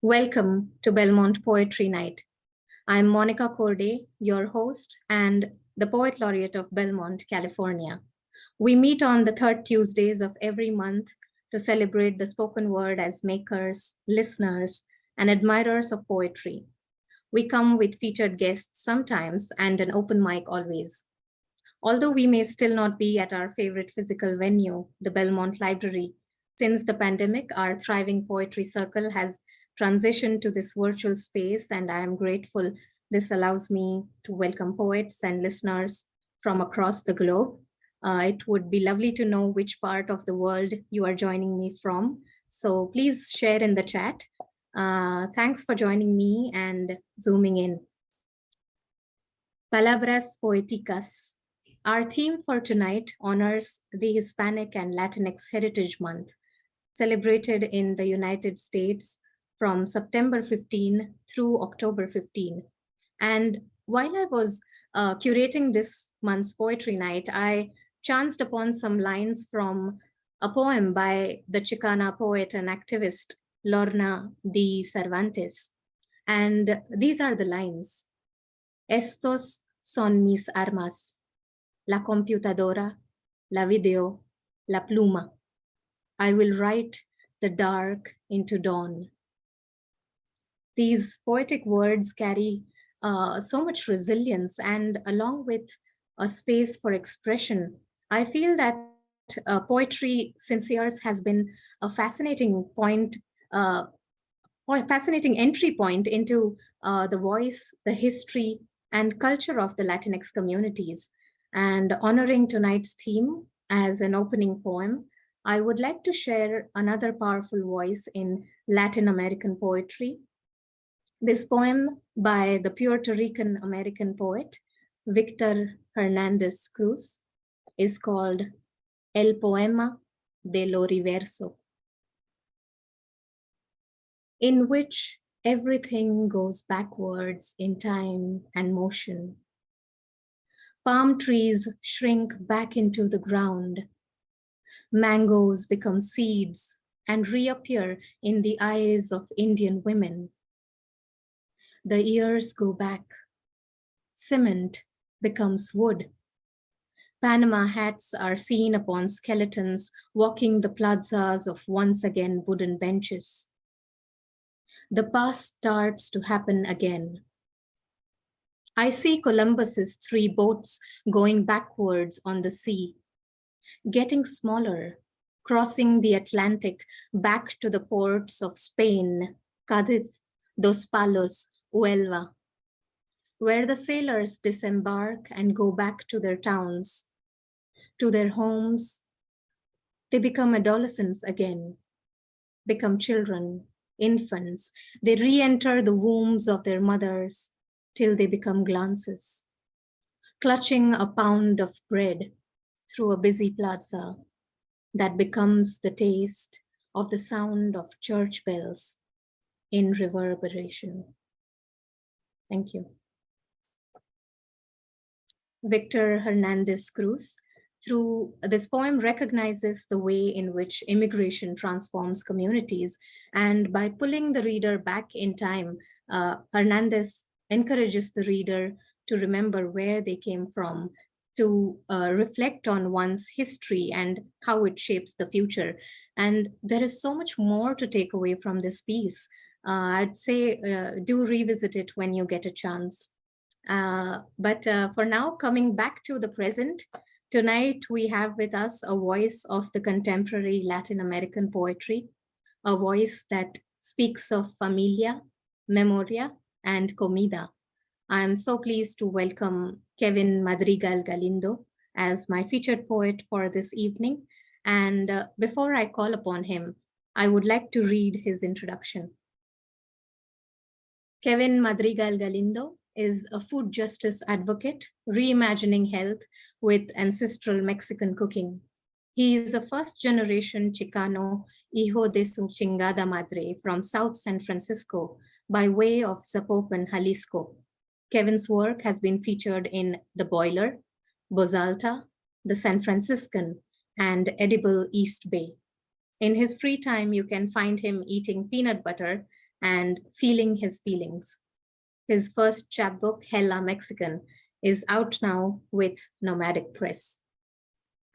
Welcome to Belmont Poetry Night. I'm Monica Korde, your host and the Poet Laureate of Belmont, California. We meet on the third Tuesdays of every month to celebrate the spoken word as makers, listeners, and admirers of poetry. We come with featured guests sometimes and an open mic always. Although we may still not be at our favorite physical venue, the Belmont Library, since the pandemic, our thriving poetry circle has transitioned to this virtual space, and I am grateful this allows me to welcome poets and listeners from across the globe. It would be lovely to know which part of the world you are joining me from. So please share in the chat. Thanks for joining me and zooming in. Palabras Poéticas. Our theme for tonight honors the Hispanic and Latinx Heritage Month, celebrated in the United States from September 15 through October 15. And while I was curating this month's poetry night, I chanced upon some lines from a poem by the Chicana poet and activist Lorna de Cervantes. And these are the lines. Estos son mis armas, la computadora, la video, la pluma. I will write the dark into dawn. These poetic words carry so much resilience, and along with a space for expression, I feel that poetry since years has been a fascinating fascinating entry point into the voice, the history, and culture of the Latinx communities. And honoring tonight's theme as an opening poem, I would like to share another powerful voice in Latin American poetry. This poem by the Puerto Rican American poet, Victor Hernandez Cruz, is called El Poema de lo Reverso, in which everything goes backwards in time and motion. Palm trees shrink back into the ground. Mangoes become seeds and reappear in the eyes of Indian women. The ears go back. Cement becomes wood. Panama hats are seen upon skeletons walking the plazas of once again wooden benches. The past starts to happen again. I see Columbus's 3 boats going backwards on the sea, getting smaller, crossing the Atlantic back to the ports of Spain, Cadiz, Dos Palos, Huelva, where the sailors disembark and go back to their towns, to their homes. They become adolescents again, become children, infants. They re-enter the wombs of their mothers till they become glances, clutching a pound of bread through a busy plaza that becomes the taste of the sound of church bells in reverberation. Thank you. Victor Hernandez Cruz, through this poem, recognizes the way in which immigration transforms communities. And by pulling the reader back in time, Hernandez encourages the reader to remember where they came from, to reflect on one's history and how it shapes the future. And there is so much more to take away from this piece. I'd say do revisit it when you get a chance. But for now, coming back to the present, tonight we have with us a voice of the contemporary Latin American poetry, a voice that speaks of familia, memoria, and comida. I am so pleased to welcome Kevin Madrigal Galindo as my featured poet for this evening. And before I call upon him, I would like to read his introduction. Kevin Madrigal Galindo is a food justice advocate, reimagining health with ancestral Mexican cooking. He is a first-generation Chicano, hijo de su chingada madre from South San Francisco by way of Zapopan, Jalisco. Kevin's work has been featured in The Boiler, Bozalta, The San Franciscan, and Edible East Bay. In his free time, you can find him eating peanut butter and feeling his feelings. His first chapbook, Hella Mexican, is out now with Nomadic Press.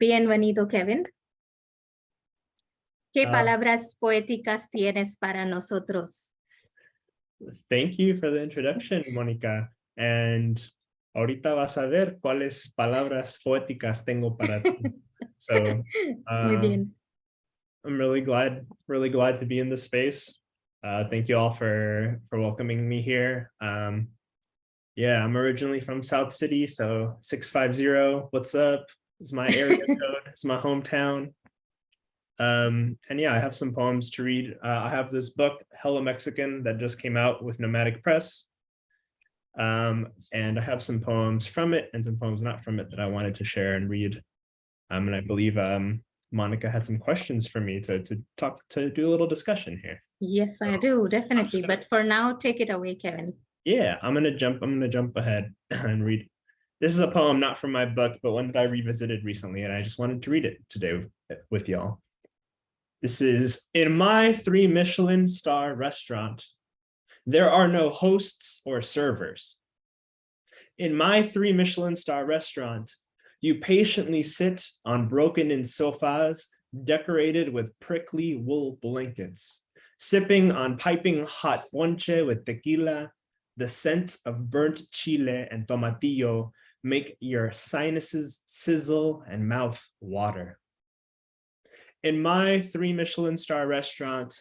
Bienvenido, Kevin. ¿Qué palabras poéticas tienes para nosotros? Thank you for the introduction, Mónica. And ahorita vas a ver cuáles palabras poéticas tengo para ti. So, Muy bien. I'm really glad to be in this space. Thank you all for welcoming me here. Yeah, I'm originally from South City, so 650. What's up? It's my area code. It's my hometown. And yeah, I have some poems to read. I have this book, Hella Mexican, that just came out with Nomadic Press. And I have some poems from it and some poems not from it that I wanted to share and read. And I believe Monica had some questions for me to do a little discussion here. Yes, I do, definitely. But for now, take it away, Kevin. Yeah, I'm gonna jump ahead and read. This is a poem not from my book, but one that I revisited recently, and I just wanted to read it today with y'all. This is, in my 3 Michelin star restaurant, there are no hosts or servers. In my 3 Michelin star restaurant, you patiently sit on broken-in sofas decorated with prickly wool blankets, sipping on piping hot ponche with tequila. The scent of burnt chile and tomatillo make your sinuses sizzle and mouth water. In my 3 Michelin star restaurant,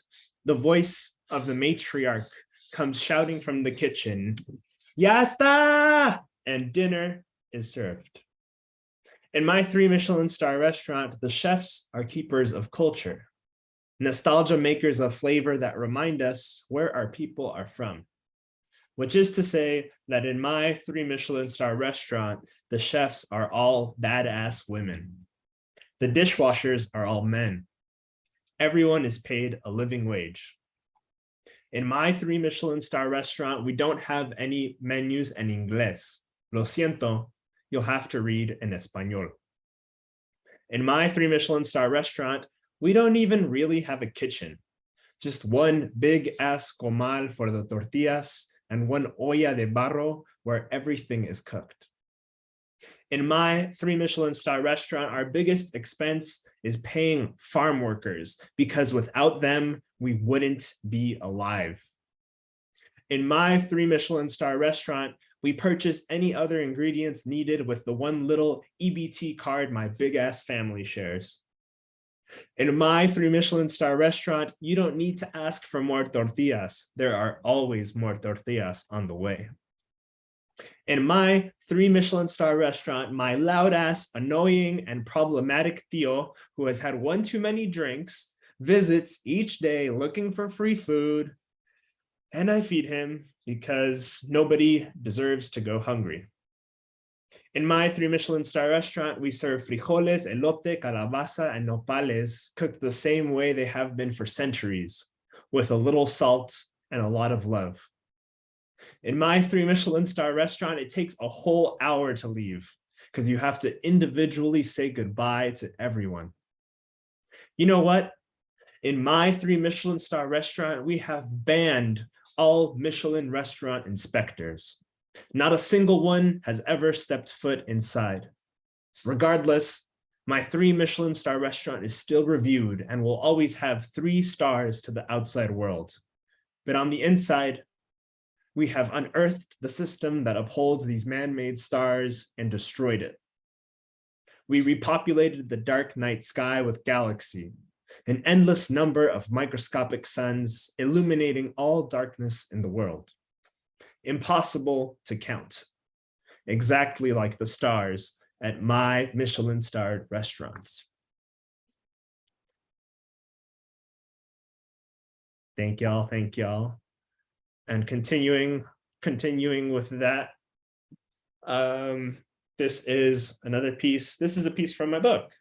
the voice of the matriarch comes shouting from the kitchen, "Ya está!" and dinner is served. In my 3 Michelin star restaurant, the chefs are keepers of culture, nostalgia makers of flavor that remind us where our people are from. Which is to say that in my 3 Michelin star restaurant, the chefs are all badass women. The dishwashers are all men. Everyone is paid a living wage. In my 3 Michelin star restaurant, we don't have any menus en inglés. Lo siento, you'll have to read in español. In my 3 Michelin star restaurant, we don't even really have a kitchen. Just one big ass comal for the tortillas and one olla de barro where everything is cooked. In my 3 Michelin star restaurant, our biggest expense is paying farm workers because without them, we wouldn't be alive. In my 3 Michelin star restaurant, we purchase any other ingredients needed with the one little EBT card my big ass family shares. In my 3 Michelin star restaurant, you don't need to ask for more tortillas. There are always more tortillas on the way. In my 3 Michelin star restaurant, my loud ass, annoying, and problematic tío, who has had one too many drinks, visits each day looking for free food, and I feed him because nobody deserves to go hungry. In my 3 Michelin star restaurant, we serve frijoles, elote, calabaza, and nopales cooked the same way they have been for centuries, with a little salt and a lot of love. In my 3 Michelin star restaurant, it takes a whole hour to leave because you have to individually say goodbye to everyone. You know what? In my 3 Michelin star restaurant, we have banned all Michelin restaurant inspectors. Not a single one has ever stepped foot inside. Regardless, my 3 Michelin star restaurant is still reviewed and will always have 3 stars to the outside world. But on the inside, we have unearthed the system that upholds these man-made stars and destroyed it. We repopulated the dark night sky with galaxy, an endless number of microscopic suns illuminating all darkness in the world. Impossible to count, exactly like the stars at my Michelin-starred restaurants. Thank y'all. And continuing with that, this is another piece. This is a piece from my book.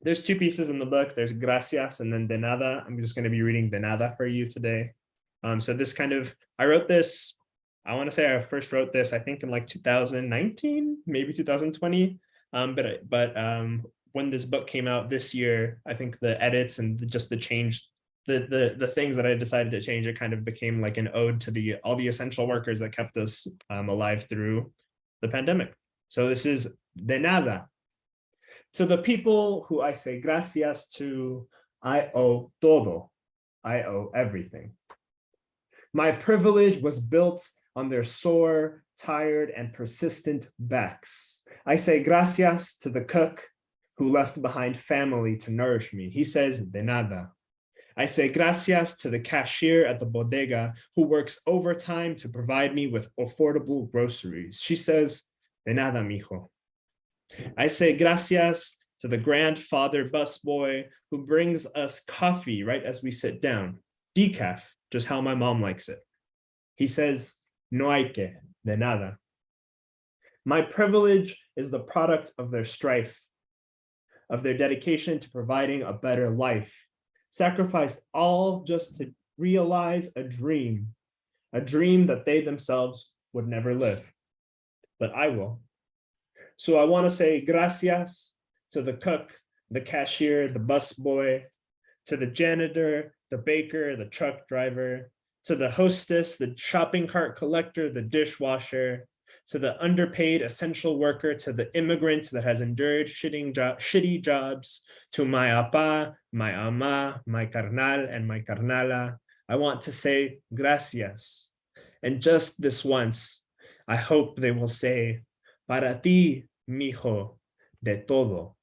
There's 2 pieces in the book. There's gracias and then de nada. I'm just going to be reading de nada for you today. So this I wrote this, I want to say I first wrote this, I think in like 2019, maybe 2020. But when this book came out this year, I think the edits and just the change the things that I decided to change, it kind of became like an ode to all the essential workers that kept us alive through the pandemic. So this is de nada. To the people who I say gracias to, I owe todo. I owe everything. My privilege was built on their sore, tired, and persistent backs. I say gracias to the cook who left behind family to nourish me. He says de nada. I say gracias to the cashier at the bodega who works overtime to provide me with affordable groceries. She says, de nada, mijo. I say gracias to the grandfather busboy who brings us coffee right as we sit down. Decaf, just how my mom likes it. He says, no hay que, de nada. My privilege is the product of their strife, of their dedication to providing a better life, sacrificed all just to realize a dream that they themselves would never live. But I will. So I want to say gracias to the cook, the cashier, the busboy, to the janitor, the baker, the truck driver, to the hostess, the shopping cart collector, the dishwasher, to the underpaid essential worker, to the immigrant that has endured shitty jobs, to my apa, my ama, my carnal, and my carnala. I want to say gracias. And just this once, I hope they will say, para ti, mijo, de todo.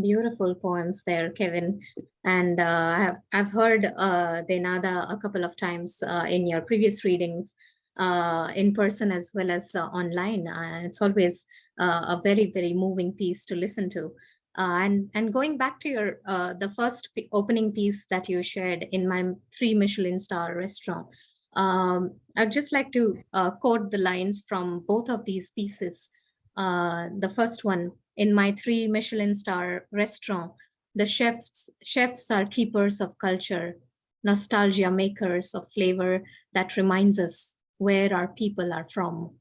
Beautiful poems there, Kevin. And I've heard De Nada a couple of times in your previous readings, in person as well as online. It's always a very, very moving piece to listen to. And going back to your the first opening piece that you shared in my 3 Michelin star restaurant, I'd just like to quote the lines from both of these pieces. The first one, in my 3 Michelin star restaurant, the chefs are keepers of culture, nostalgia makers of flavor that reminds us where our people are from.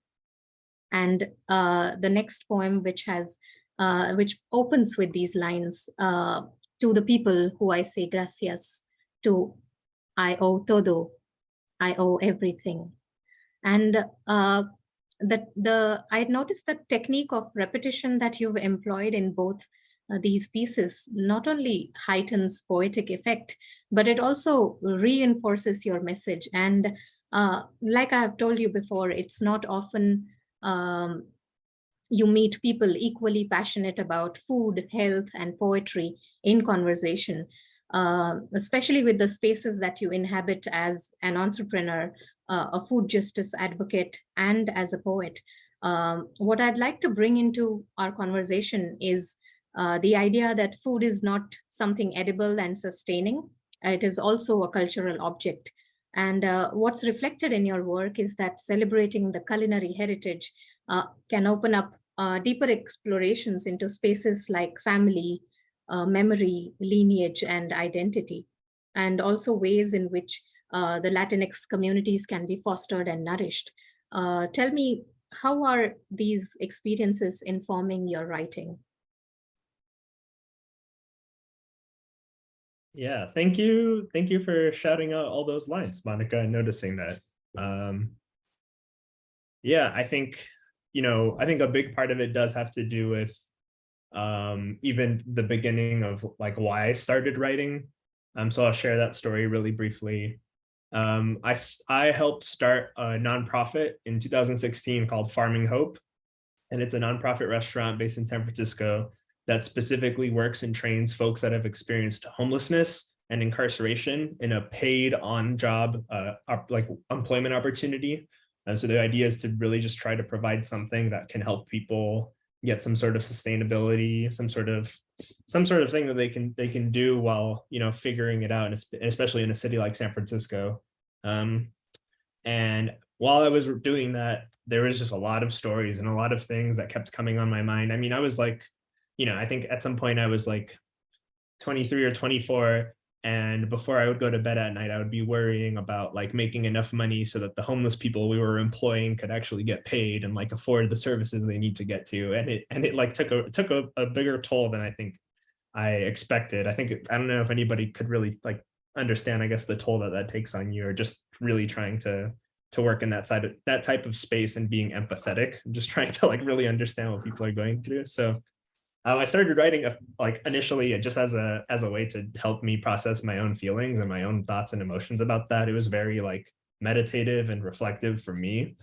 And the next poem, which opens with these lines, to the people who I say gracias, to I owe todo, I owe everything. And I noticed the technique of repetition that you've employed in both these pieces not only heightens poetic effect, but it also reinforces your message. And like I have told you before, it's not often you meet people equally passionate about food, health, and poetry in conversation, especially with the spaces that you inhabit as an entrepreneur, a food justice advocate, and as a poet. What I'd like to bring into our conversation is the idea that food is not something edible and sustaining. It is also a cultural object. And what's reflected in your work is that celebrating the culinary heritage can open up deeper explorations into spaces like family, memory, lineage, and identity, and also ways in which the Latinx communities can be fostered and nourished. Tell me, how are these experiences informing your writing? Yeah, thank you. Thank you for shouting out all those lines, Monica, and noticing that. Yeah, I think a big part of it does have to do with even the beginning of like why I started writing. So I'll share that story really briefly. I helped start a nonprofit in 2016 called Farming Hope, and it's a nonprofit restaurant based in San Francisco that specifically works and trains folks that have experienced homelessness and incarceration in a paid on-job like employment opportunity. So the idea is to really just try to provide something that can help people get some sort of sustainability, some sort of thing that they can do while figuring it out, and especially in a city like San Francisco. And while I was doing that, there was just a lot of stories and a lot of things that kept coming on my mind. I mean, I was like, I think at some point I was like 23 or 24, And before I would go to bed at night, I would be worrying about like making enough money so that the homeless people we were employing could actually get paid and like afford the services they need to get to. And it like took a bigger toll than I think I expected. I don't know if anybody could really like understand, I guess, the toll that that takes on you, or just really trying to work in that type of space and being empathetic, just trying to like really understand what people are going through. So I started writing like initially just as a way to help me process my own feelings and my own thoughts and emotions about that. It was very like meditative and reflective for me.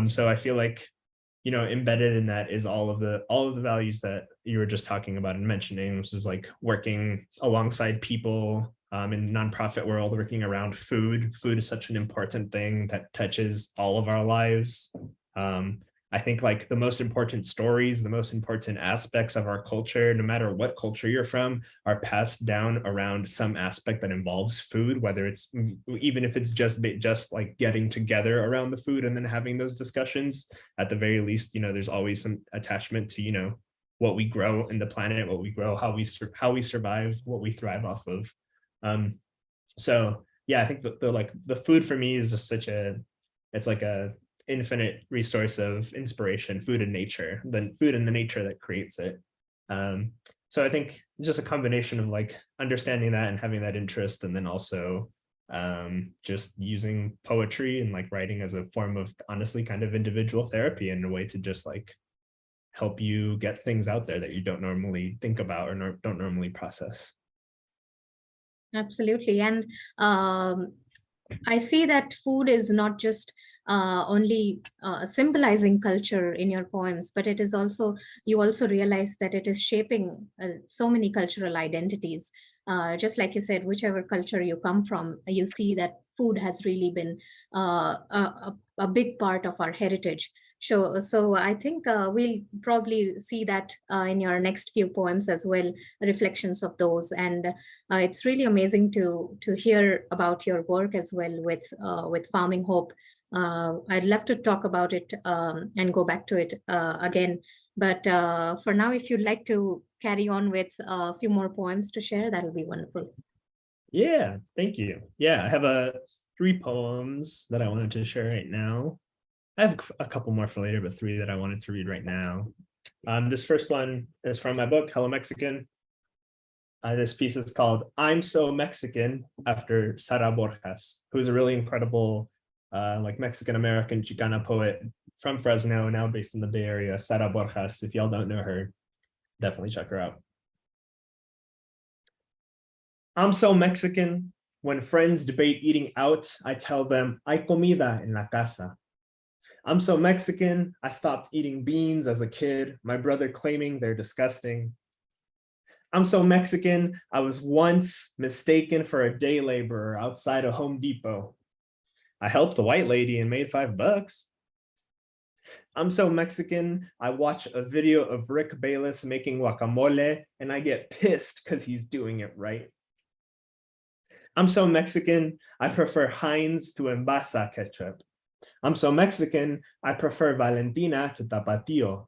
So I feel like, you know, embedded in that is all of the values that you were just talking about and mentioning, which is like working alongside people in nonprofit world, working around food. Food is such an important thing that touches all of our lives. I think like the most important stories, the most important aspects of our culture, no matter what culture you're from, are passed down around some aspect that involves food, whether it's even if it's just like getting together around the food and then having those discussions. At the very least, you know, there's always some attachment to, you know, what we grow in the planet, what we grow, how we survive, what we thrive off of. So yeah, I think the food for me is just it's like a infinite resource of inspiration, food and nature, the food and the nature that creates it. So I think just a combination of like understanding that and having that interest, and then also just using poetry and like writing as a form of honestly kind of individual therapy and a way to just like help you get things out there that you don't normally think about or don't normally process. Absolutely. And I see that food is not just only symbolizing culture in your poems, but it is also, you also realize that it is shaping so many cultural identities. Just like you said, whichever culture you come from, you see that food has really been a big part of our heritage. So I think we'll probably see that in your next few poems as well, reflections of those. And it's really amazing to hear about your work as well with Farming Hope. I'd love to talk about it and go back to it again. But for now, if you'd like to carry on with a few more poems to share, that'll be wonderful. Yeah, thank you. Yeah, I have three poems that I wanted to share right now. I have a couple more for later, but three that I wanted to read right now. This first one is from my book, Hello Mexican. This piece is called I'm So Mexican, after Sara Borjas, who's a really incredible like Mexican-American Chicana poet from Fresno, now based in the Bay Area. Sara Borjas, if y'all don't know her, definitely check her out. I'm so Mexican. When friends debate eating out, I tell them, hay comida en la casa. I'm so Mexican, I stopped eating beans as a kid, my brother claiming they're disgusting. I'm so Mexican, I was once mistaken for a day laborer outside a Home Depot. I helped a white lady and made $5. I'm so Mexican, I watch a video of Rick Bayless making guacamole and I get pissed because he's doing it right. I'm so Mexican, I prefer Heinz to Embasa ketchup. I'm so Mexican, I prefer Valentina to Tapatio.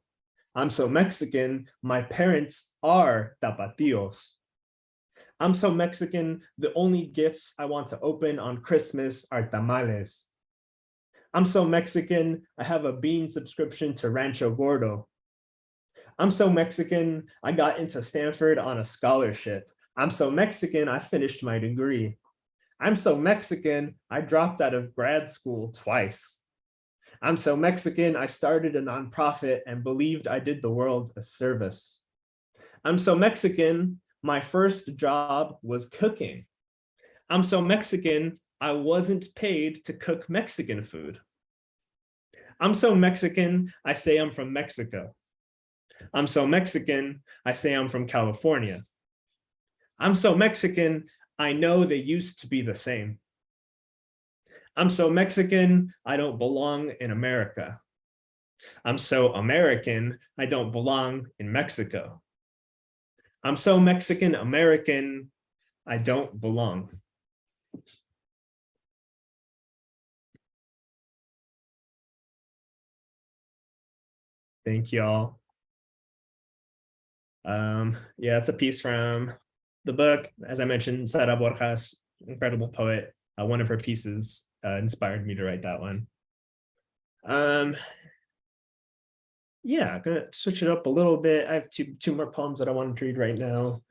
I'm so Mexican, my parents are Tapatios. I'm so Mexican, the only gifts I want to open on Christmas are tamales. I'm so Mexican, I have a bean subscription to Rancho Gordo. I'm so Mexican, I got into Stanford on a scholarship. I'm so Mexican, I finished my degree. I'm so Mexican, I dropped out of grad school twice. I'm so Mexican, I started a nonprofit and believed I did the world a service. I'm so Mexican, my first job was cooking. I'm so Mexican, I wasn't paid to cook Mexican food. I'm so Mexican, I say I'm from Mexico. I'm so Mexican, I say I'm from California. I'm so Mexican, I know they used to be the same. I'm so Mexican, I don't belong in America. I'm so American, I don't belong in Mexico. I'm so Mexican American, I don't belong. Thank y'all. Yeah, it's a piece from The book, as I mentioned, Sara Borjas, incredible poet. One of her pieces inspired me to write that one. Yeah, I'm gonna switch it up a little bit. I have two more poems that I want to read right now.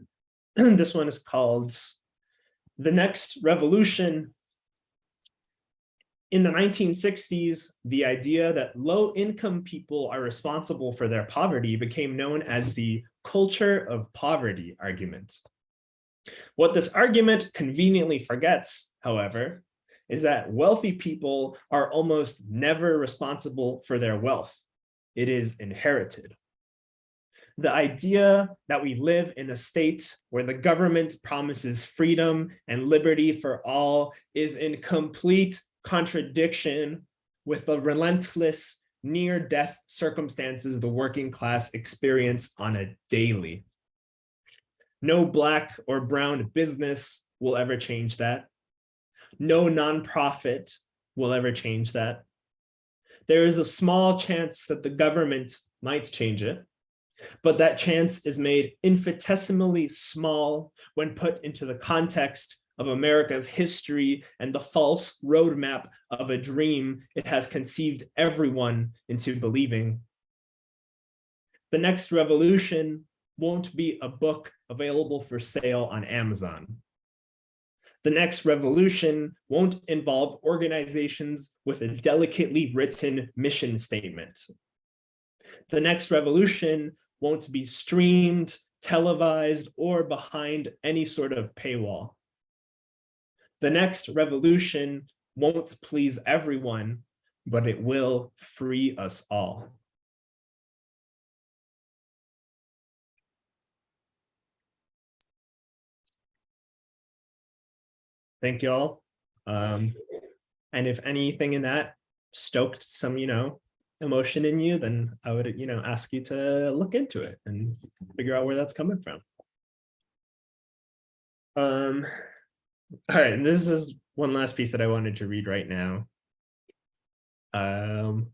This one is called The Next Revolution. In the 1960s, the idea that low-income people are responsible for their poverty became known as the culture of poverty argument. What this argument conveniently forgets, however, is that wealthy people are almost never responsible for their wealth. It is inherited. The idea that we live in a state where the government promises freedom and liberty for all is in complete contradiction with the relentless near-death circumstances the working class experience on a daily. No Black or brown business will ever change that. No nonprofit will ever change that. There is a small chance that the government might change it, but that chance is made infinitesimally small when put into the context of America's history and the false roadmap of a dream it has conceived everyone into believing. The Next Revolution won't be a book available for sale on Amazon. The Next Revolution won't involve organizations with a delicately written mission statement. The Next Revolution won't be streamed, televised, or behind any sort of paywall. The Next Revolution won't please everyone, but it will free us all. Thank you all. And if anything in that stoked some, emotion in you, then I would, ask you to look into it and figure out where that's coming from. All right, and this is one last piece that I wanted to read right now. I've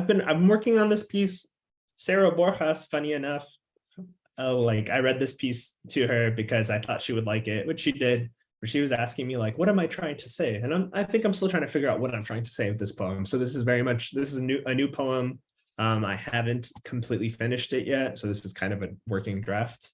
been working on this piece. Sara Borjas, funny enough, I read this piece to her because I thought she would like it, which she did. Where she was asking me what am I trying to say? And I think I'm still trying to figure out what I'm trying to say with this poem. So this is a new poem. I haven't completely finished it yet. So this is kind of a working draft.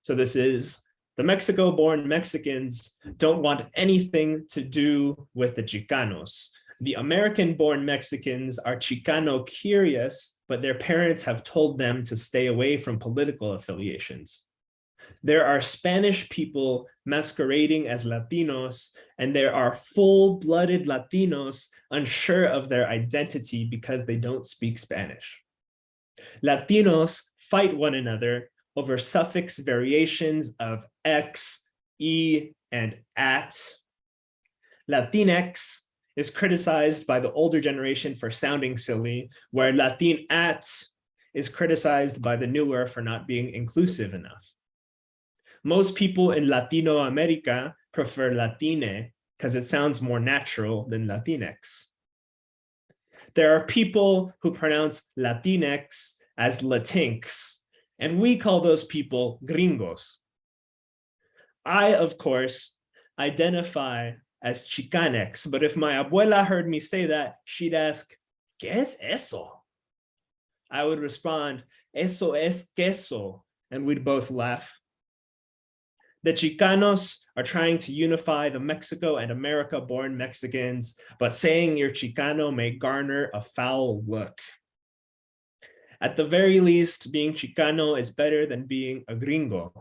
So this is: the Mexico-born Mexicans don't want anything to do with the Chicanos. The American-born Mexicans are Chicano curious, but their parents have told them to stay away from political affiliations. There are Spanish people masquerading as Latinos, and there are full-blooded Latinos unsure of their identity because they don't speak Spanish. Latinos fight one another over suffix variations of X, E, and at. Latinx is criticized by the older generation for sounding silly, where Latinat is criticized by the newer for not being inclusive enough. Most people in Latino America prefer Latine because it sounds more natural than Latinx. There are people who pronounce Latinx as Latinx, and we call those people gringos. I, of course, identify as Chicanx, but if my abuela heard me say that, she'd ask, ¿Qué es eso? I would respond, Eso es queso, and we'd both laugh. The Chicanos are trying to unify the Mexico and America-born Mexicans, but saying you're Chicano may garner a foul look. At the very least, being Chicano is better than being a gringo.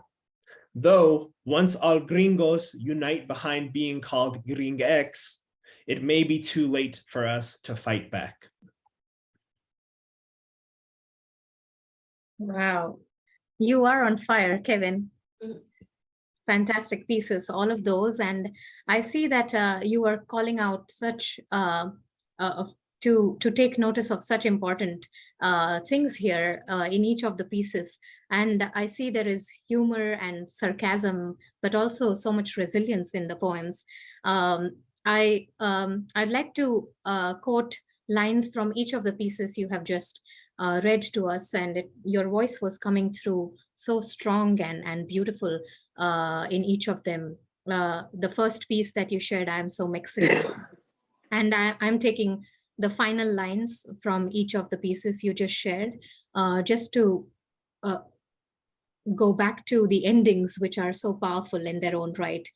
Though, once all gringos unite behind being called gringex, it may be too late for us to fight back. Wow. You are on fire, Kevin. Fantastic pieces, all of those. And I see that you are calling out such, to take notice of such important things here in each of the pieces. And I see there is humor and sarcasm, but also so much resilience in the poems. I'd like to quote lines from each of the pieces you have just read to us, and your voice was coming through so strong and beautiful in each of them. The first piece that you shared, I'm so Mexican. And I'm taking the final lines from each of the pieces you just shared, just to uh, go back to the endings, which are so powerful in their own right.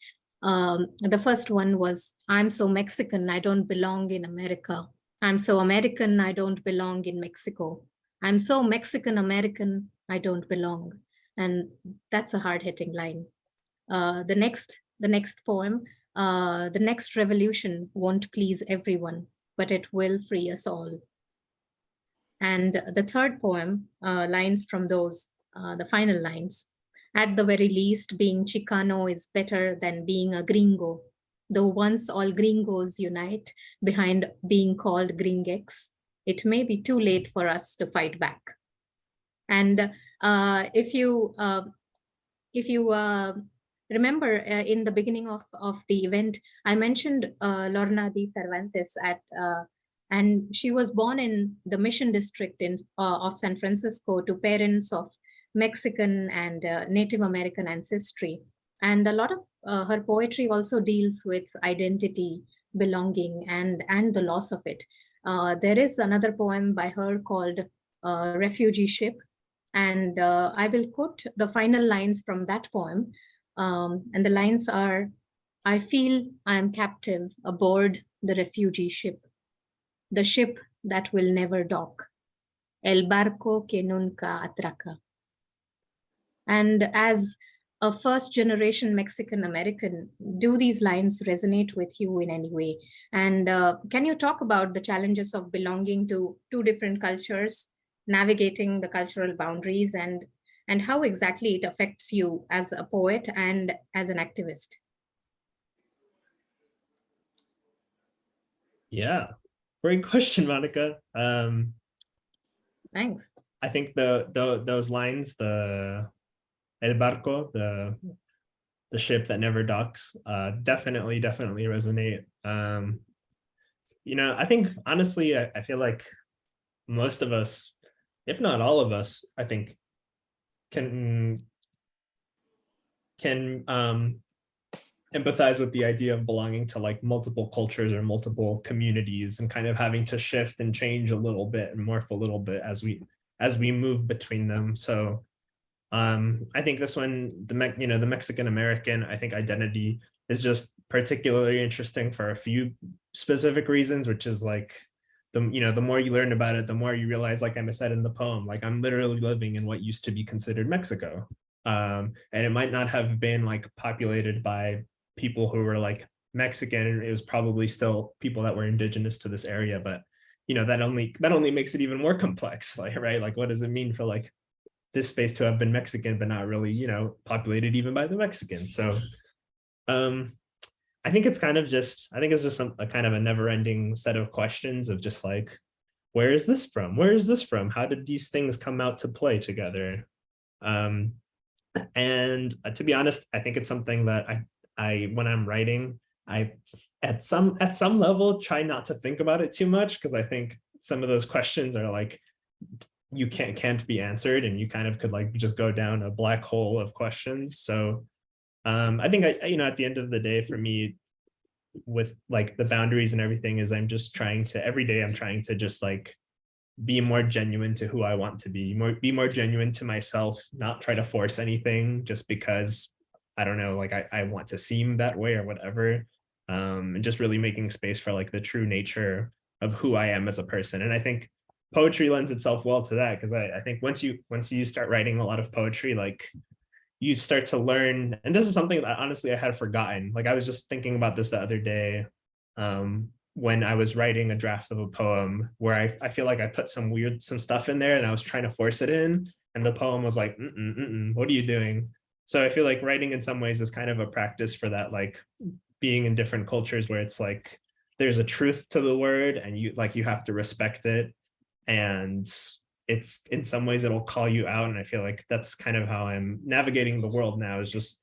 The first one was, I'm so Mexican, I don't belong in America. I'm so American, I don't belong in Mexico. I'm so Mexican American, I don't belong. And that's a hard-hitting line. The next poem, the next revolution won't please everyone, but it will free us all. And the third poem, lines from those, the final lines. At the very least, being Chicano is better than being a gringo. Though once all gringos unite behind being called gringex, it may be too late for us to fight back. And if you remember, in the beginning of the event, I mentioned Lorna de Cervantes and she was born in the Mission District of San Francisco to parents of Mexican and Native American ancestry. And a lot of her poetry also deals with identity, belonging, and the loss of it. There is another poem by her called Refugee Ship, and I will quote the final lines from that poem. And the lines are, I feel I am captive aboard the refugee ship, the ship that will never dock, el barco que nunca atraca. And as a first generation Mexican American, do these lines resonate with you in any way? And can you talk about the challenges of belonging to two different cultures, navigating the cultural boundaries, and how exactly it affects you as a poet and as an activist? Yeah, great question, Monica. Thanks. I think those lines, the el barco, the ship that never docks, definitely resonate. I think honestly, I feel like most of us, if not all of us, I think can empathize with the idea of belonging to like multiple cultures or multiple communities and kind of having to shift and change a little bit and morph a little bit as we move between them. So I think this one, the Mexican American, I think identity is just particularly interesting for a few specific reasons, which is like the more you learn about it, the more you realize, like I said in the poem, like I'm literally living in what used to be considered Mexico. And it might not have been like populated by people who were like Mexican, and it was probably still people that were indigenous to this area, but that only makes it even more complex, like, right? Like, what does it mean for like this space to have been Mexican but not really populated even by the Mexicans? So I think it's just a kind of a never-ending set of questions of just like, where is this from, how did these things come out to play together? And to be honest, I think it's something that I when I'm writing, I at some level try not to think about it too much, because I think some of those questions are like, you can't be answered, and you kind of could like just go down a black hole of questions. So I think at the end of the day, for me, with like the boundaries and everything, is every day I'm trying to just like be more genuine to who I want to be more genuine to myself, not try to force anything just because I don't know, like I want to seem that way or whatever. And just really making space for like the true nature of who I am as a person. And I think poetry lends itself well to that, because I think once you start writing a lot of poetry, like you start to learn, and this is something that honestly I had forgotten. Like I was just thinking about this the other day, when I was writing a draft of a poem where I feel like I put some stuff in there and I was trying to force it in, and the poem was like, what are you doing? So I feel like writing in some ways is kind of a practice for that, like being in different cultures where it's like there's a truth to the word and you have to respect it, and it's in some ways it'll call you out. And I feel like that's kind of how I'm navigating the world now, is just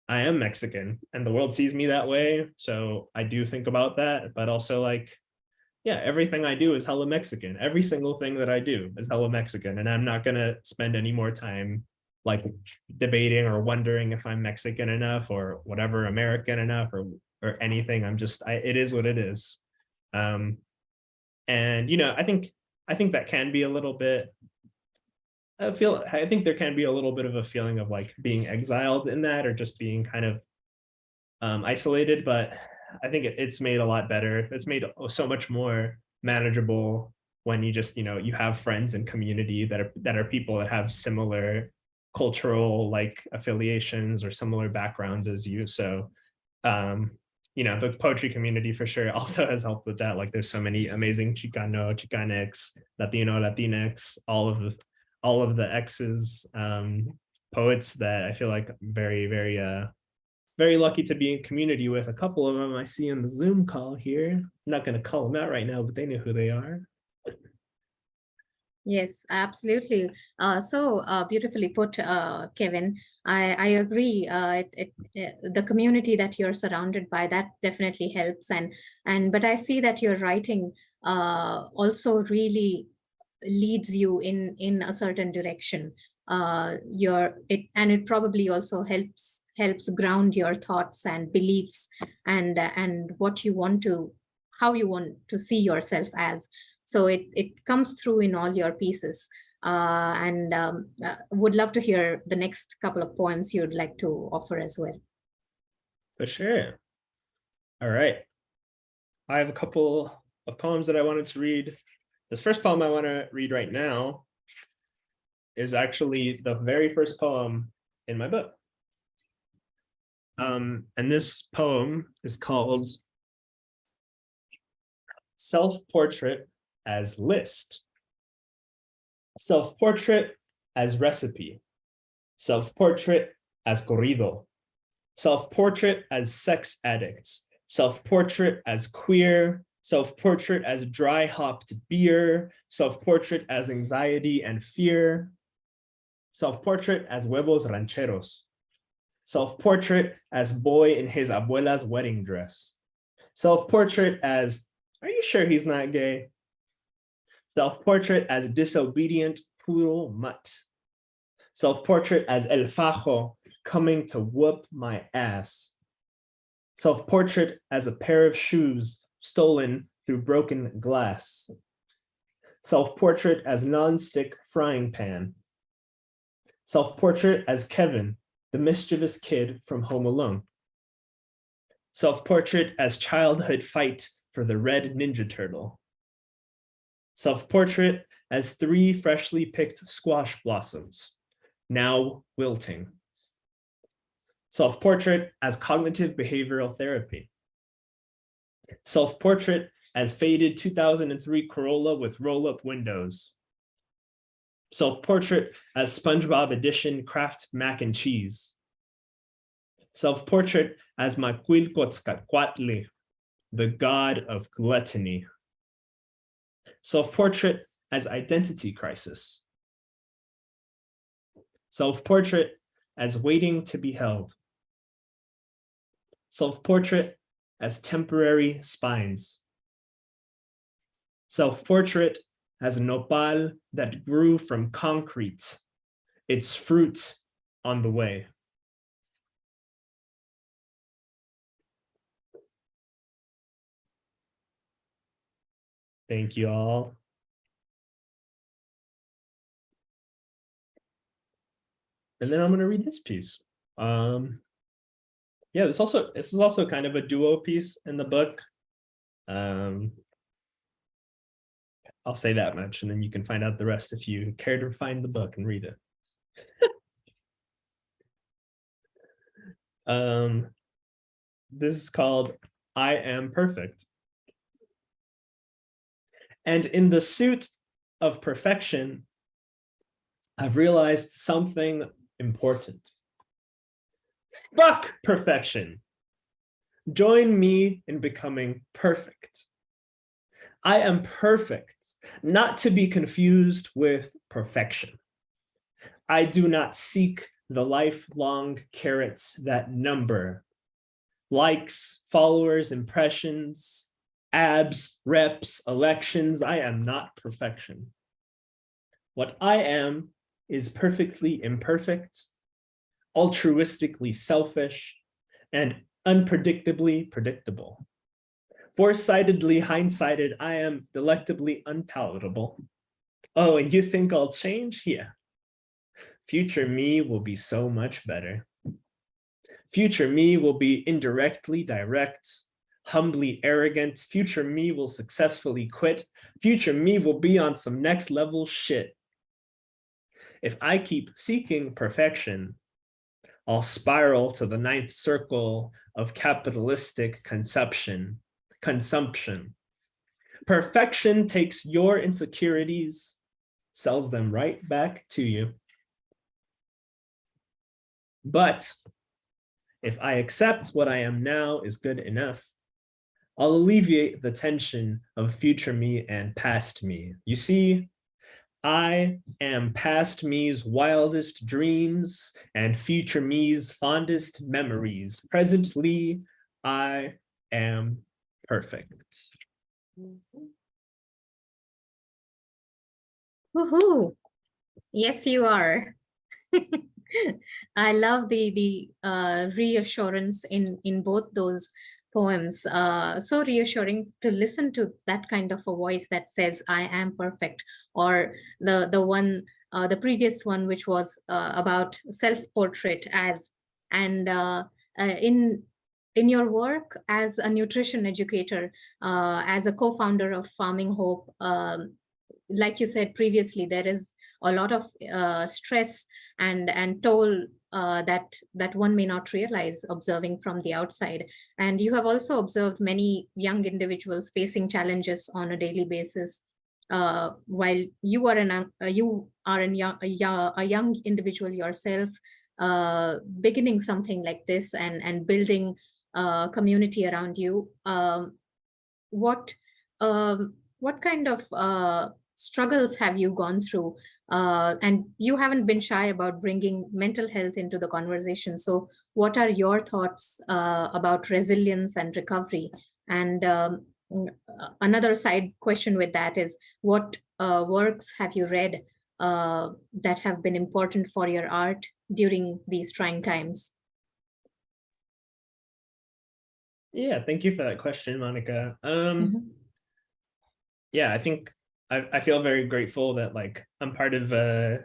I am Mexican and the world sees me that way. So I do think about that, but also like, yeah, everything I do is hella Mexican. Every single thing that I do is hella Mexican. And I'm not gonna spend any more time like debating or wondering if I'm Mexican enough or whatever, American enough or anything. It is what it is. And I think that can be a little bit, I think there can be a little bit of a feeling of like being exiled in that, or just being kind of isolated, but I think it's made a lot better. It's made so much more manageable when you just, you have friends and community that are people that have similar cultural like affiliations or similar backgrounds as you. So the poetry community for sure also has helped with that. Like there's so many amazing Chicano, Chicanx, Latino, Latinx, all of the X's poets that I feel like very, very very lucky to be in community with. A couple of them I see in the Zoom call here. I'm not going to call them out right now, but they know who they are. Yes, absolutely. So beautifully put, Kevin. I agree. The community that you're surrounded by, that definitely helps. But I see that your writing also really leads you in a certain direction. It probably also helps ground your thoughts and beliefs and how you want to see yourself as. So it comes through in all your pieces. And would love to hear the next couple of poems you'd like to offer as well. For sure. All right. I have a couple of poems that I wanted to read. This first poem I want to read right now is actually the very first poem in my book. And this poem is called Self-Portrait as List. Self-portrait as recipe. Self-portrait as corrido. Self-portrait as sex addict. Self-portrait as queer. Self-portrait as dry-hopped beer. Self-portrait as anxiety and fear. Self-portrait as huevos rancheros. Self-portrait as boy in his abuela's wedding dress. Self-portrait as, are you sure he's not gay? Self-portrait as disobedient poodle mutt. Self-portrait as el fajo coming to whoop my ass. Self-portrait as a pair of shoes stolen through broken glass. Self-portrait as non-stick frying pan. Self-portrait as Kevin, the mischievous kid from Home Alone. Self-portrait as childhood fight for the red Ninja Turtle. Self-portrait as 3 freshly picked squash blossoms, now wilting. Self-portrait as cognitive behavioral therapy. Self-portrait as faded 2003 Corolla with roll-up windows. Self-portrait as SpongeBob edition Kraft mac and cheese. Self-portrait as Macuilcotzcacuatli, the god of gluttony. Self-portrait as identity crisis. Self-portrait as waiting to be held. Self-portrait as temporary spines. Self-portrait as nopal that grew from concrete, its fruit on the way. Thank you all. And then I'm going to read this piece. Yeah, this is also kind of a duo piece in the book. I'll say that much, and then you can find out the rest if you care to find the book and read it. This is called I Am Perfect. And in the suit of perfection, I've realized something important. Fuck perfection. Join me in becoming perfect. I am perfect, not to be confused with perfection. I do not seek the lifelong carrots that number. Likes, followers, impressions. Abs, reps, elections, I am not perfection. What I am is perfectly imperfect, altruistically selfish, and unpredictably predictable. Foresightedly hindsighted, I am delectably unpalatable. Oh, and you think I'll change? Yeah. Future me will be so much better. Future me will be indirectly direct, humbly arrogant. Future me will successfully quit. Future me will be on some next level shit. If I keep seeking perfection, I'll spiral to the ninth circle of capitalistic consumption. Perfection takes your insecurities, sells them right back to you. But if I accept what I am now is good enough, I'll alleviate the tension of future me and past me. You see, I am past me's wildest dreams and future me's fondest memories. Presently, I am perfect. Woohoo! Yes, you are. I love the reassurance in both those poems. So reassuring to listen to that kind of a voice that says "I am perfect," or the previous one, which was about self-portrait as, and in your work as a nutrition educator, as a co-founder of Farming Hope. Like you said previously, there is a lot of stress and toll that one may not realize observing from the outside. And you have also observed many young individuals facing challenges on a daily basis. While you are a young individual yourself, beginning something like this and building a community around you. What what kind of struggles have you gone through? And you haven't been shy about bringing mental health into the conversation. So what are your thoughts about resilience and recovery? And another side question with that is, what works have you read that have been important for your art during these trying times? Yeah, thank you for that question, Monica. Yeah, I think I feel very grateful that like I'm part of a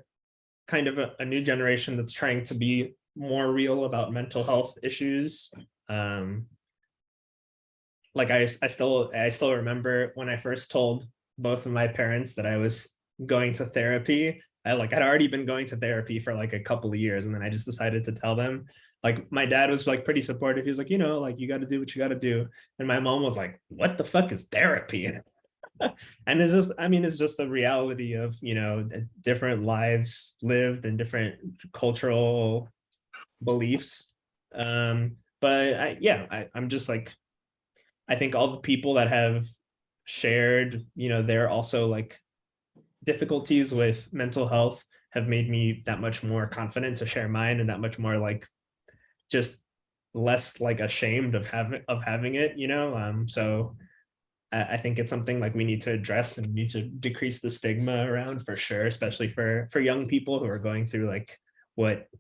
kind of a new generation that's trying to be more real about mental health issues. Like I still remember when I first told both of my parents that I was going to therapy. I'd already been going to therapy for like a couple of years, and then I just decided to tell them. Like my dad was like pretty supportive. He was like, like you got to do what you got to do, and my mom was like, "What the fuck is therapy?" And it's just a reality of different lives lived and different cultural beliefs. But I'm just like, I think all the people that have shared they're also like difficulties with mental health have made me that much more confident to share mine, and that much more like just less like ashamed of having it. So I think it's something like we need to address and need to decrease the stigma around, for sure, especially for young people who are going through like what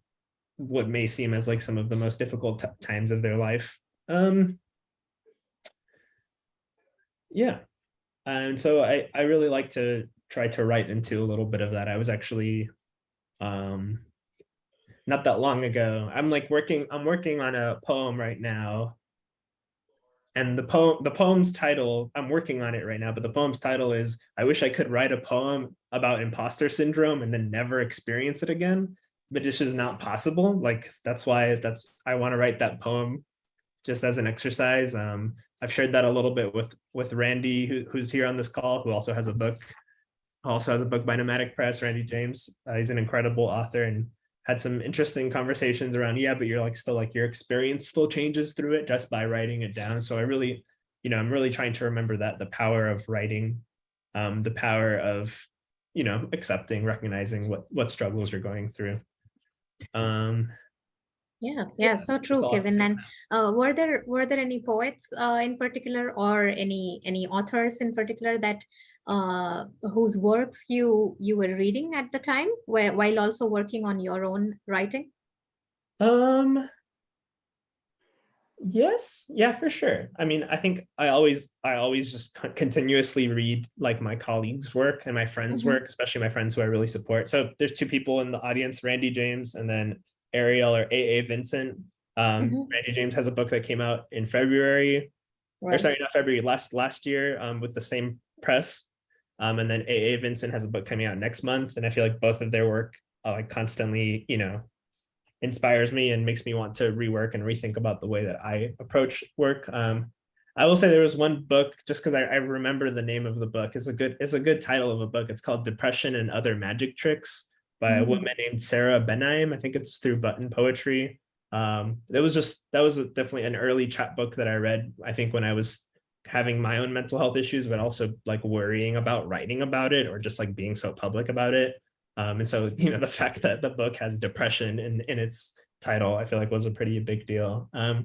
may seem as like some of the most difficult times of their life. Yeah. And so I really like to try to write into a little bit of that. I was actually not that long ago, I'm working on a poem right now. And the poem's title, I'm working on it right now, but the poem's title is "I wish I could write a poem about imposter syndrome and then never experience it again, but it's just not possible." Like that's why I want to write that poem just as an exercise. I've shared that a little bit with Randy, who's here on this call, who also has a book by Nomadic Press. Randy James, he's an incredible author, and had some interesting conversations around, but you're like still like your experience still changes through it just by writing it down. So I really, I'm really trying to remember that the power of writing, the power of, accepting, recognizing what struggles you're going through. Yeah, so true, Kevin. And were there any poets in particular, or any authors in particular that whose works you were reading at the time, while also working on your own writing? Um, yes, yeah, for sure. I mean, I think I always just continuously read like my colleagues' work and my friends' Mm-hmm, work, especially my friends who I really support. So there's two people in the audience, Randy James and then Ariel or A. Vincent. mm-hmm. Randy James has a book that came out in February, or Right. sorry, not February, last year, with the same press. And then A. Vincent has a book coming out next month, and I feel like both of their work like constantly, inspires me and makes me want to rework and rethink about the way that I approach work. I will say there was one book, just because I remember the name of the book. It's a good title of a book. It's called Depression and Other Magic Tricks by a Mm, woman named Sarah Benaim. I think it's through Button Poetry. That was definitely an early chapbook that I read, I think, when I was having my own mental health issues, but also like worrying about writing about it or just like being so public about it. And so, the fact that the book has depression in its title, I feel like was a pretty big deal. Yeah,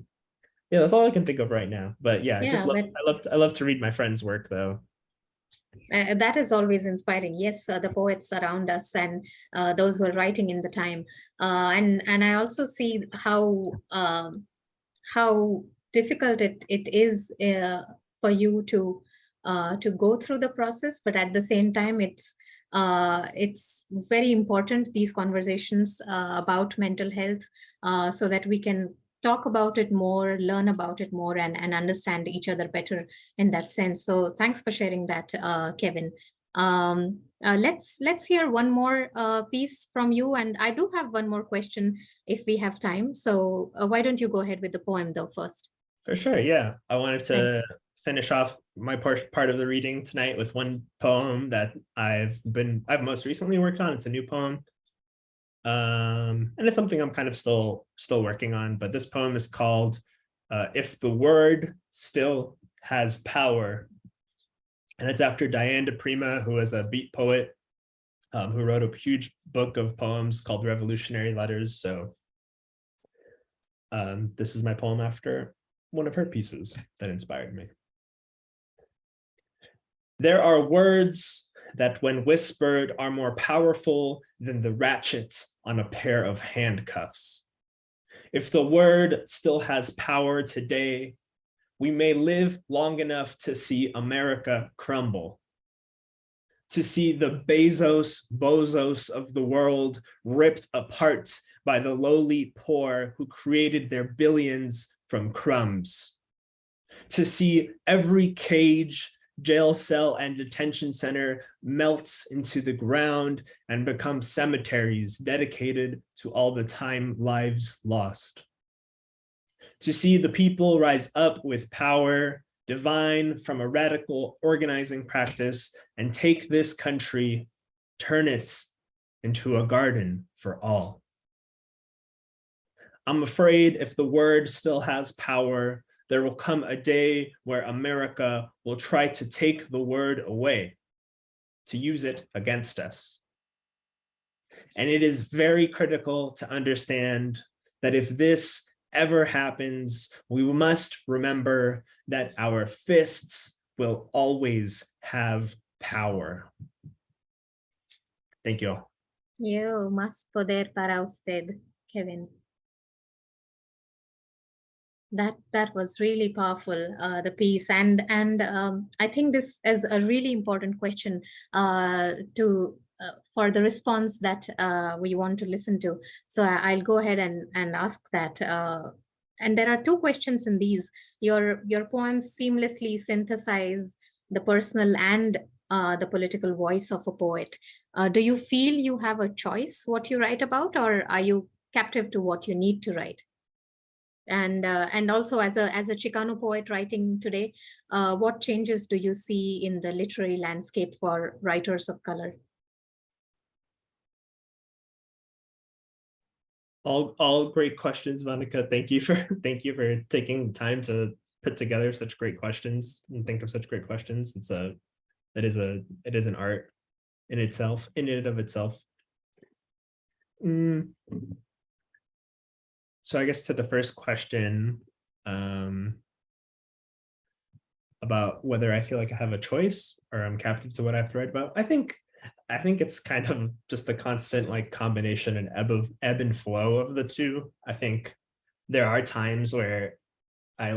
that's all I can think of right now. But yeah, yeah, but I love to read my friends' work though. that is always inspiring. Yes, the poets around us and those who are writing in the time, and I also see how difficult it is for you to go through the process, but at the same time, it's very important, these conversations about mental health, so that we can talk about it more, learn about it more, and understand each other better in that sense. So thanks for sharing that, Kevin. Let's hear one more piece from you, and I do have one more question if we have time. So why don't you go ahead with the poem though first? For sure, yeah. I wanted to Thanks. finish off my part of the reading tonight with one poem that I've most recently worked on. It's a new poem. And it's something I'm kind of still working on, but this poem is called If the Word Still Has Power. And it's after Diane DePrima, who is a beat poet, who wrote a huge book of poems called Revolutionary Letters. So this is my poem after one of her pieces that inspired me. There are words that, when whispered, are more powerful than the ratchet on a pair of handcuffs. If the word still has power today, we may live long enough to see America crumble, to see the bozos of the world ripped apart by the lowly poor who created their billions from crumbs, to see every cage, jail cell, and detention center melts into the ground and become cemeteries dedicated to all the time lives lost. To see the people rise up with power divine from a radical organizing practice and take this country, turn it into a garden for all. I'm afraid if the word still has power, there will come a day where America will try to take the word away, to use it against us. And it is very critical to understand that if this ever happens, we must remember that our fists will always have power. Thank you all. Yo, más poder para usted, Kevin. That was really powerful, the piece, and I think this is a really important question to for the response that we want to listen to. So I'll go ahead and ask that. And there are two questions in these. Your poems seamlessly synthesize the personal and the political voice of a poet. Do you feel you have a choice what you write about, or are you captive to what you need to write? And also, as a Chicano poet writing today, what changes do you see in the literary landscape for writers of color? All great questions, Monica. Thank you for taking time to put together such great questions and think of such great questions. It is an art in itself, in and of itself. So I guess to the first question, about whether I feel like I have a choice or I'm captive to what I have to write about, I think it's kind of just a constant like combination and ebb and flow of the two. I think there are times where I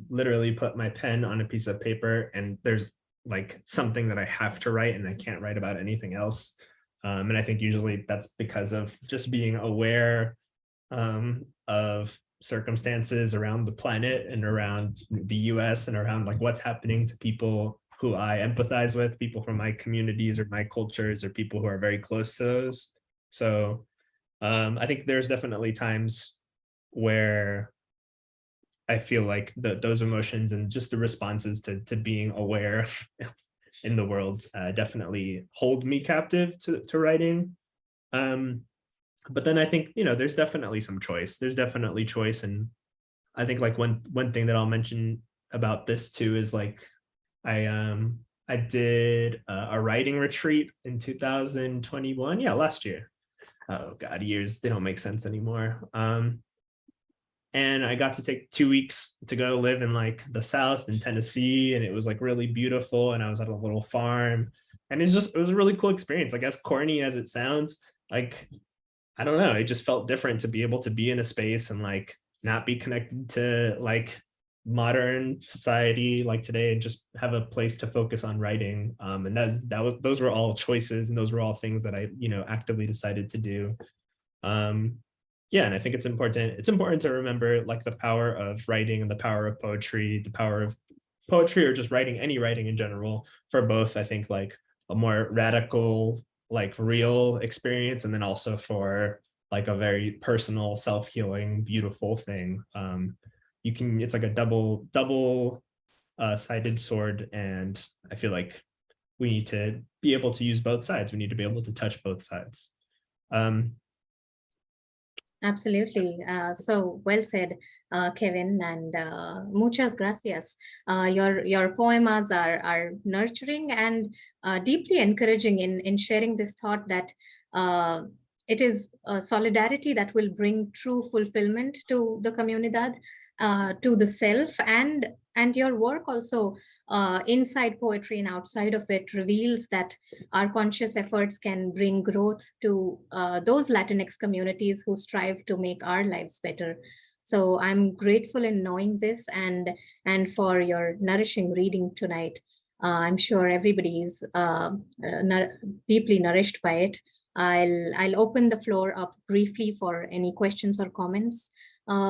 literally put my pen on a piece of paper and there's like something that I have to write and I can't write about anything else. And I think usually that's because of just being aware of circumstances around the planet and around the US and around like what's happening to people who I empathize with, people from my communities or my cultures or people who are very close to those. So I think there's definitely times where I feel like those emotions and just the responses to being aware in the world definitely hold me captive to writing. But then I think, there's definitely some choice. There's definitely choice. And I think like one thing that I'll mention about this too is like I did a writing retreat in 2021. Yeah, last year. Oh God, years, they don't make sense anymore. And I got to take 2 weeks to go live in like the South in Tennessee. And it was like really beautiful. And I was at a little farm. And it was a really cool experience. I guess corny as it sounds, like, I don't know, it just felt different to be able to be in a space and like not be connected to like modern society like today and just have a place to focus on writing. And those were all choices and those were all things that I, actively decided to do. Yeah, and I think it's important to remember like the power of writing and the power of poetry, or just writing, any writing in general, for both, I think, like a more radical, like real experience, and then also for like a very personal, self-healing, beautiful thing. It's like a double sided sword, and I feel like we need to be able to use both sides. We need to be able to touch both sides. Absolutely. So well said, Kevin, and muchas gracias. Your poemas are nurturing and deeply encouraging in sharing this thought that it is solidarity that will bring true fulfillment to the comunidad, to the self, and your work also inside poetry and outside of it reveals that our conscious efforts can bring growth to those Latinx communities who strive to make our lives better. So I'm grateful in knowing this and for your nourishing reading tonight. I'm sure everybody is deeply nourished by it. I'll open the floor up briefly for any questions or comments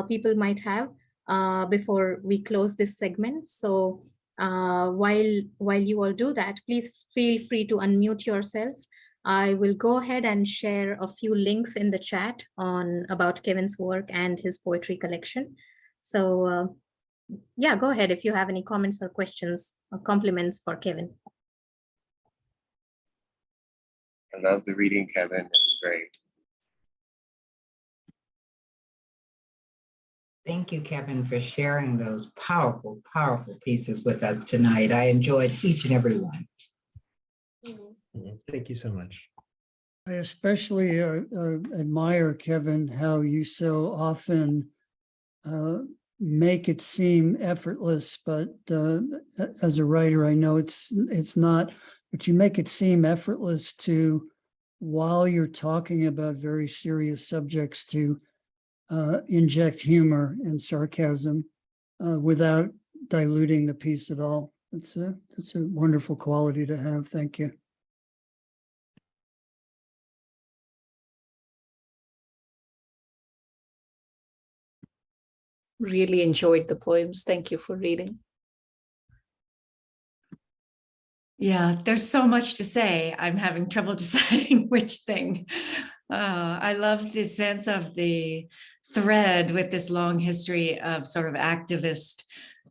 people might have before we close this segment. So while you all do that, please feel free to unmute yourself. I will go ahead and share a few links in the chat about Kevin's work and his poetry collection. So yeah, go ahead if you have any comments or questions or compliments for Kevin. I love the reading, Kevin. It was great. Thank you, Kevin, for sharing those powerful, powerful pieces with us tonight. I enjoyed each and every one. Thank you so much. I especially admire, Kevin, how you so often make it seem effortless, but as a writer, I know it's not, but you make it seem effortless to, while you're talking about very serious subjects, to inject humor and sarcasm without diluting the piece at all. It's a wonderful quality to have. Thank you. Really enjoyed the poems. Thank you for reading. Yeah, there's so much to say. I'm having trouble deciding which thing. I love the sense of the thread with this long history of sort of activist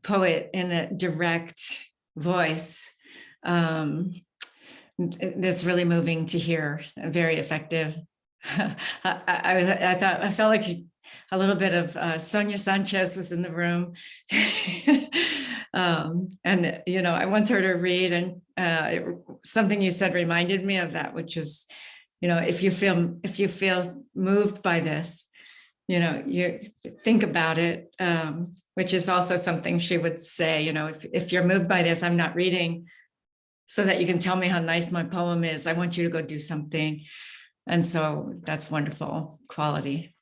poet in a direct voice. That's really moving to hear, very effective. I felt like a little bit of Sonia Sanchez was in the room. And, I once heard her read, and something you said reminded me of that, which is, if you feel moved by this, you think about it, which is also something she would say, if you're moved by this, I'm not reading so that you can tell me how nice my poem is. I want you to go do something. And so that's wonderful quality.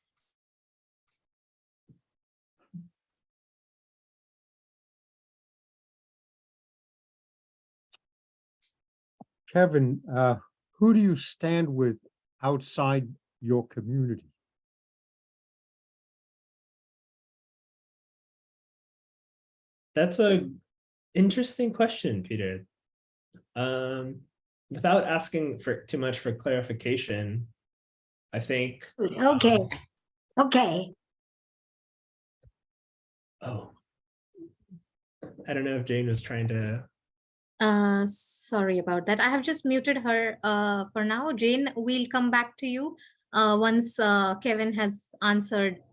Kevin, who do you stand with outside your community? That's a interesting question, Peter. Without asking for too much for clarification, I think. Okay. Okay. Oh, I don't know if Jane was trying to. Sorry about that. I have just muted her for now. Jane, we'll come back to you once Kevin has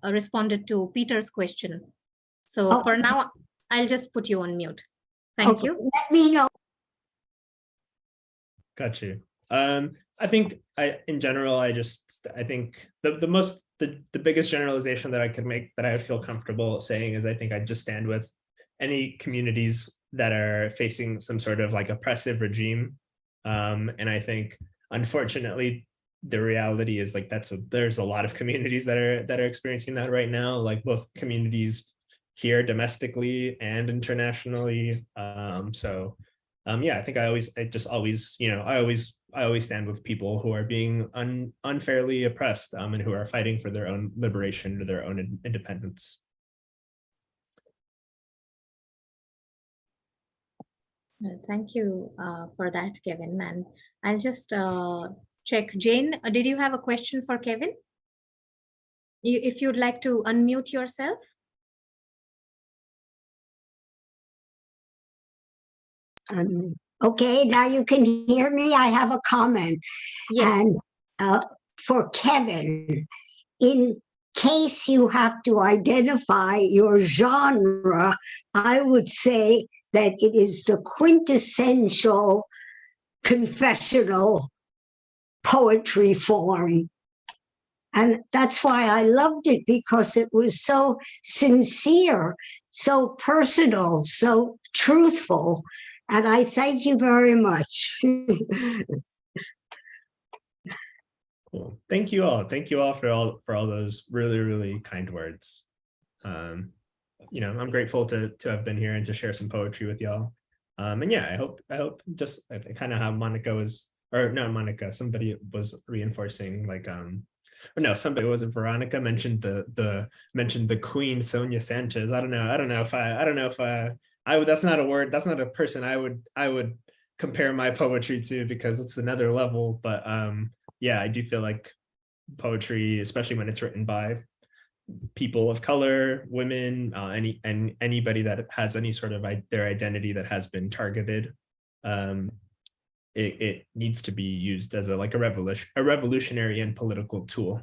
responded to Peter's question. So for now, I'll just put you on mute. Thank you. Let me know. Got you. I think in general, I think the biggest generalization that I could make that I would feel comfortable saying is I think I just stand with any communities that are facing some sort of like oppressive regime. And I think, unfortunately, the reality is like there's a lot of communities that are experiencing that right now, like both communities here domestically and internationally. Yeah, I think I always stand with people who are being unfairly oppressed and who are fighting for their own liberation or their own independence. Thank you for that, Kevin. And I'll just check. Jane, did you have a question for Kevin? If you'd like to unmute yourself. Okay, now you can hear me. I have a comment. Yes. And for Kevin, in case you have to identify your genre, I would say that it is the quintessential confessional poetry form. And that's why I loved it, because it was so sincere, so personal, so truthful. And I thank you very much. Cool. Thank you all. Thank you all for all those really, really kind words. I'm grateful to have been here and to share some poetry with y'all. And yeah, I hope just kind of how Monica was, or not Monica, somebody was reinforcing like or no, somebody, was it Veronica, mentioned the Queen Sonia Sanchez. I don't know if that's not a word, that's not a person I would compare my poetry to, because it's another level. But yeah, I do feel like poetry, especially when it's written by people of color, women, anybody that has any sort of their identity that has been targeted, it needs to be used as a revolutionary and political tool.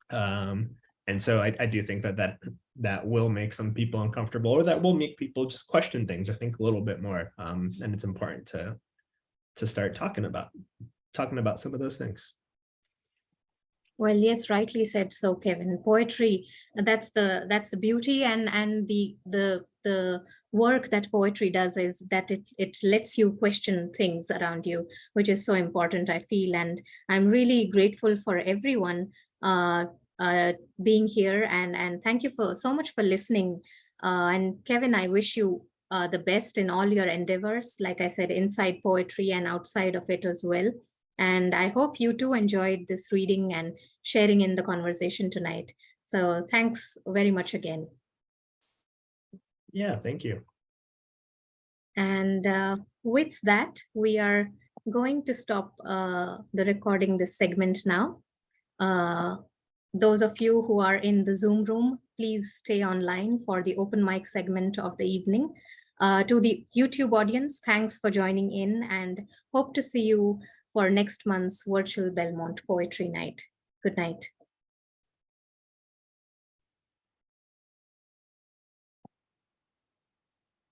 And so I do think that will make some people uncomfortable, or that will make people just question things or think a little bit more. And it's important to start talking about some of those things. Well, yes, rightly said. So, Kevin, poetry, that's the beauty and the work that poetry does, is that it lets you question things around you, which is so important, I feel. And I'm really grateful for everyone being here, and thank you so much for listening. And Kevin, I wish you the best in all your endeavors, like I said, inside poetry and outside of it as well. And I hope you too enjoyed this reading and sharing in the conversation tonight. So thanks very much again. Yeah, thank you. And with that, we are going to stop the recording this segment now. Those of you who are in the Zoom room, please stay online for the open mic segment of the evening. To the YouTube audience, thanks for joining in, and hope to see you for next month's virtual Belmont Poetry Night. Good night.